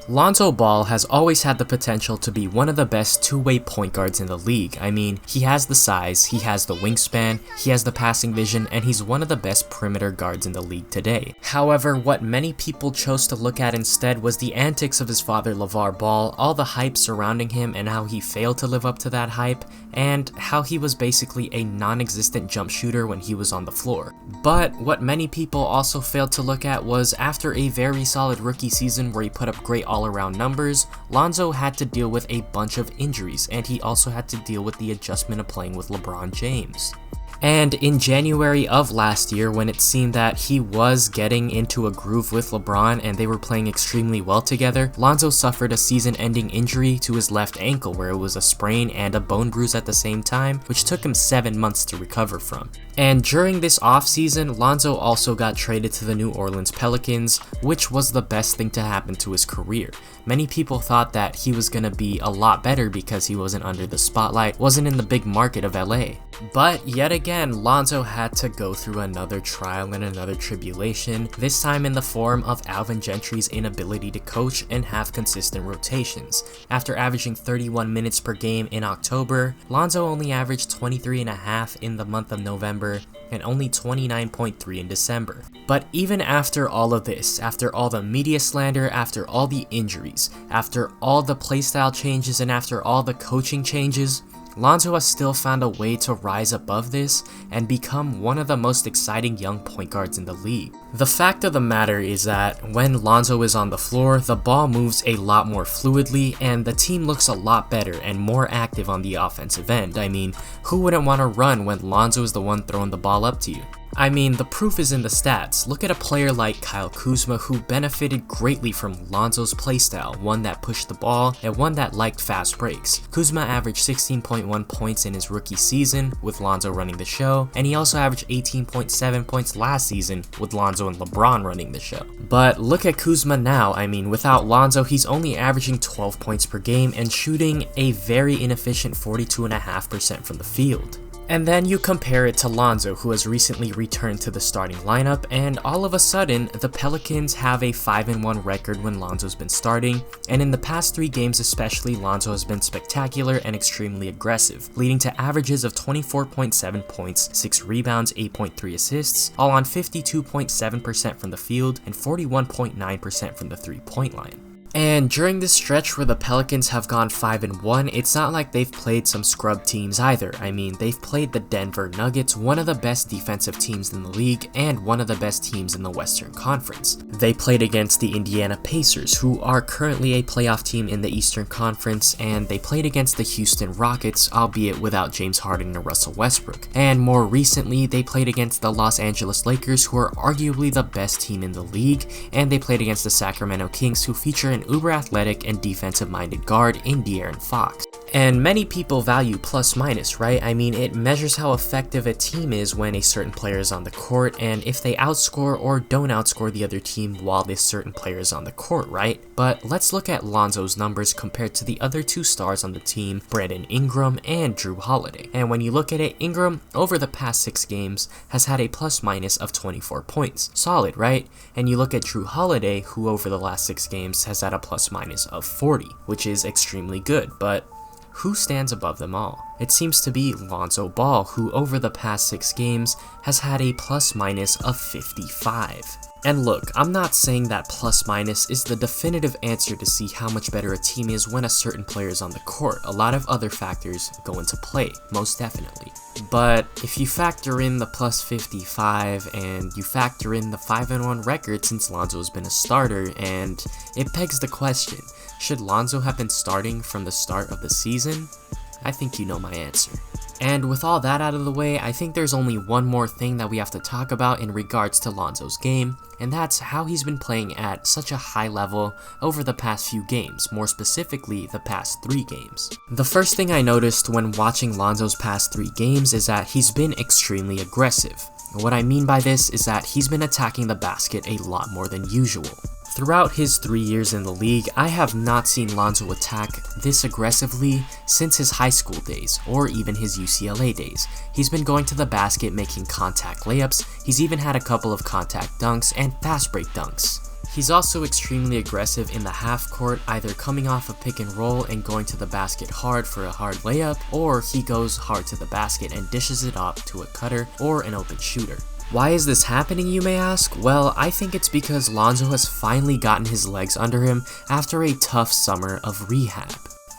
Lonzo Ball has always had the potential to be one of the best two-way point guards in the league. I mean, he has the size, he has the wingspan, he has the passing vision, and he's one of the best perimeter guards in the league today. However, what many people chose to look at instead was the antics of his father LeVar Ball, all the hype surrounding him and how he failed to live up to that hype, and how he was basically a non-existent jump shooter when he was on the floor. But what many people also failed to look at was after a very solid rookie season where he put up great all-around numbers, Lonzo had to deal with a bunch of injuries, and he also had to deal with the adjustment of playing with LeBron James. And in January of last year, when it seemed that he was getting into a groove with LeBron and they were playing extremely well together, Lonzo suffered a season-ending injury to his left ankle where it was a sprain and a bone bruise at the same time, which took him 7 months to recover from. And during this offseason, Lonzo also got traded to the New Orleans Pelicans, which was the best thing to happen to his career. Many people thought that he was gonna be a lot better because he wasn't under the spotlight, wasn't in the big market of LA. But yet again, Lonzo had to go through another trial and another tribulation, this time in the form of Alvin Gentry's inability to coach and have consistent rotations. After averaging 31 minutes per game in October, Lonzo only averaged 23.5 in the month of November and only 29.3 in December. But even after all of this, after all the media slander, after all the injuries, after all the playstyle changes, and after all the coaching changes, Lonzo has still found a way to rise above this and become one of the most exciting young point guards in the league. The fact of the matter is that when Lonzo is on the floor, the ball moves a lot more fluidly and the team looks a lot better and more active on the offensive end. I mean, who wouldn't want to run when Lonzo is the one throwing the ball up to you? I mean, the proof is in the stats. Look at a player like Kyle Kuzma who benefited greatly from Lonzo's playstyle, one that pushed the ball and one that liked fast breaks. Kuzma averaged 16.1 points in his rookie season with Lonzo running the show, and he also averaged 18.7 points last season with Lonzo and LeBron running the show. But look at Kuzma now. I mean, without Lonzo, he's only averaging 12 points per game and shooting a very inefficient 42.5% from the field. And then you compare it to Lonzo, who has recently returned to the starting lineup, and all of a sudden, the Pelicans have a 5-1 record when Lonzo's been starting, and in the past 3 games especially, Lonzo has been spectacular and extremely aggressive, leading to averages of 24.7 points, 6 rebounds, 8.3 assists, all on 52.7% from the field and 41.9% from the 3-point line. And during this stretch where the Pelicans have gone 5-1, it's not like they've played some scrub teams either. I mean, they've played the Denver Nuggets, one of the best defensive teams in the league and one of the best teams in the Western Conference. They played against the Indiana Pacers, who are currently a playoff team in the Eastern Conference, and they played against the Houston Rockets, albeit without James Harden and Russell Westbrook. And more recently, they played against the Los Angeles Lakers, who are arguably the best team in the league, and they played against the Sacramento Kings, who feature an uber-athletic and defensive-minded guard in De'Aaron Fox. And many people value plus-minus, right? I mean, it measures how effective a team is when a certain player is on the court, and if they outscore or don't outscore the other team while this certain player is on the court, right? But let's look at Lonzo's numbers compared to the other 2 stars on the team, Brandon Ingram and Drew Holiday. And when you look at it, Ingram, over the past 6 games, has had a plus-minus of 24 points. Solid, right? And you look at Drew Holiday, who over the last 6 games has had a plus-minus of 40, which is extremely good, but who stands above them all? It seems to be Lonzo Ball, who over the past 6 games has had a plus-minus of 55. And look, I'm not saying that plus-minus is the definitive answer to see how much better a team is when a certain player is on the court. A lot of other factors go into play, most definitely. But if you factor in the plus 55 and you factor in the 5-1 record since Lonzo has been a starter, and it begs the question, should Lonzo have been starting from the start of the season? I think you know my answer. And with all that out of the way, I think there's only one more thing that we have to talk about in regards to Lonzo's game, and that's how he's been playing at such a high level over the past few games, more specifically the past 3 games. The first thing I noticed when watching Lonzo's past 3 games is that he's been extremely aggressive. What I mean by this is that he's been attacking the basket a lot more than usual. Throughout his 3 years in the league, I have not seen Lonzo attack this aggressively since his high school days, or even his UCLA days. He's been going to the basket making contact layups, he's even had a couple of contact dunks and fast break dunks. He's also extremely aggressive in the half court, either coming off a pick and roll and going to the basket hard for a hard layup, or he goes hard to the basket and dishes it off to a cutter or an open shooter. Why is this happening, you may ask? Well, I think it's because Lonzo has finally gotten his legs under him after a tough summer of rehab.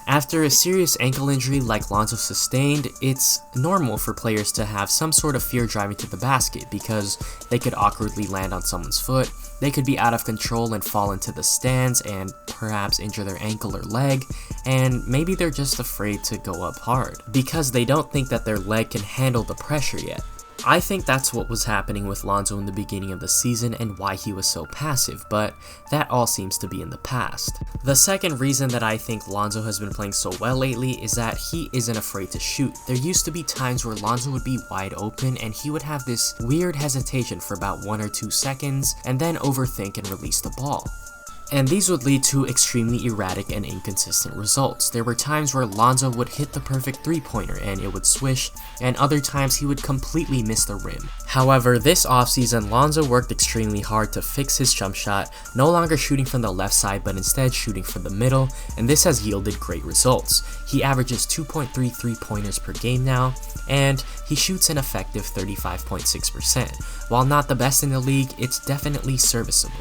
After a serious ankle injury like Lonzo sustained, it's normal for players to have some sort of fear driving to the basket because they could awkwardly land on someone's foot, they could be out of control and fall into the stands and perhaps injure their ankle or leg, and maybe they're just afraid to go up hard because they don't think that their leg can handle the pressure yet. I think that's what was happening with Lonzo in the beginning of the season and why he was so passive, but that all seems to be in the past. The second reason that I think Lonzo has been playing so well lately is that he isn't afraid to shoot. There used to be times where Lonzo would be wide open and he would have this weird hesitation for about 1 or 2 seconds and then overthink and release the ball. And these would lead to extremely erratic and inconsistent results. There were times where Lonzo would hit the perfect three-pointer and it would swish, and other times he would completely miss the rim. However, this offseason, Lonzo worked extremely hard to fix his jump shot, no longer shooting from the left side but instead shooting from the middle, and this has yielded great results. He averages 2.3 3-pointers per game now, and he shoots an effective 35.6%. While not the best in the league, it's definitely serviceable.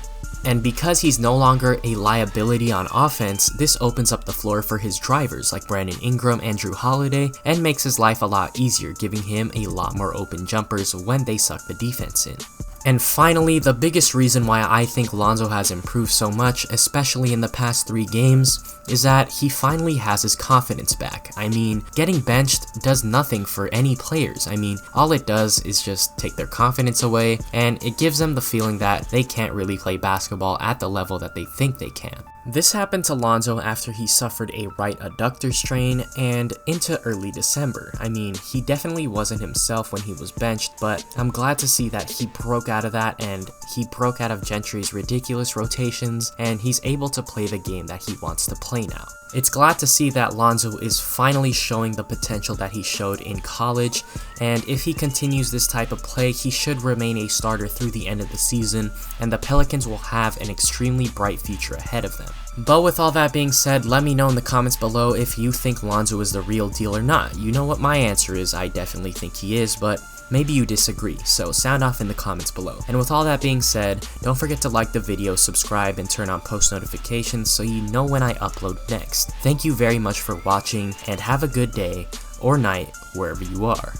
And because he's no longer a liability on offense, this opens up the floor for his drivers like Brandon Ingram and Drew Holiday and makes his life a lot easier, giving him a lot more open jumpers when they suck the defense in. And finally, the biggest reason why I think Lonzo has improved so much, especially in the past 3 games, is that he finally has his confidence back. I mean, getting benched does nothing for any players. I mean, all it does is just take their confidence away, and it gives them the feeling that they can't really play basketball at the level that they think they can. This happened to Lonzo after he suffered a right adductor strain and into early December. I mean, he definitely wasn't himself when he was benched, but I'm glad to see that he broke out of that and he broke out of Gentry's ridiculous rotations and he's able to play the game that he wants to play now. It's glad to see that Lonzo is finally showing the potential that he showed in college, and if he continues this type of play, he should remain a starter through the end of the season, and the Pelicans will have an extremely bright future ahead of them. But with all that being said, let me know in the comments below if you think Lonzo is the real deal or not. You know what my answer is, I definitely think he is, but maybe you disagree, so sound off in the comments below. And with all that being said, don't forget to like the video, subscribe, and turn on post notifications so you know when I upload next. Thank you very much for watching, and have a good day or night wherever you are.